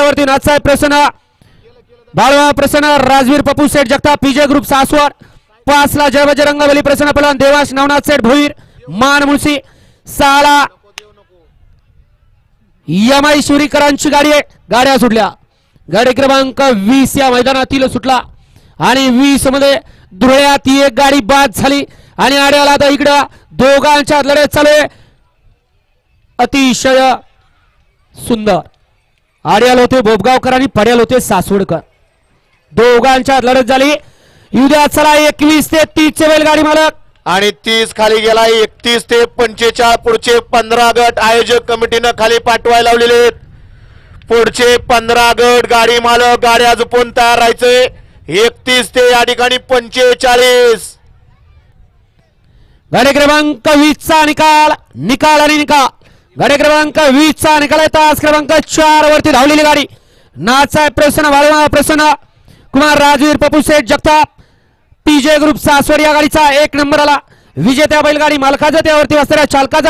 त्यावरती नाचा प्रसन्न बाळवा प्रसन्न राजवीर पप्पू सेठ Jagtap PJ group Saswad 5 ला जय बजरंग बली प्रसन्न पलवान देवाश नवनाथ सेठ भोईर मान मुळशी 6 ला यमाई शिवरीकरांची गाडी आहे गाड्या सुटल्या गाडी क्रमांक 20 या मैदानातील सुटला आणि 20 मध्ये धुळ्यात एक गाडी बाद झाली आणि आड्याला आता इकडे दोघांच्या लढत चालू आहे अतिशय सुंदर आड्याल होते बोबगावकर आणि पड्याल होते सासवडकर दोघांच्या लढत झाली उद्या चला 21 ते 30 चे बैलगाडी मालक आणि 30 खाली गेला 31 ते 45 पुढचे 15 गट आयोजक कमिटीनं खाली पाठवायला लावलेले आहेत पुढचे 15 गट गाडी मालक गाड्या झुपून तयार राहायचे 31 ते या ठिकाणी 45 गाडी क्रमांक 20 चा निकाल आणि निकाल गाडी क्रमांक 20 चा निकाल तास क्रमांक 4 वरती धावलेली गाडी नाचा प्रसन्न बाळवा प्रसन्न कुमार राजवीर पप्पू सेठ जगताप पीजे ग्रुप सासवड या गाडीचा 1 नंबर आला विजेत्या बैलगाडी मालकाचा त्यावरती असणाऱ्या चालकाचा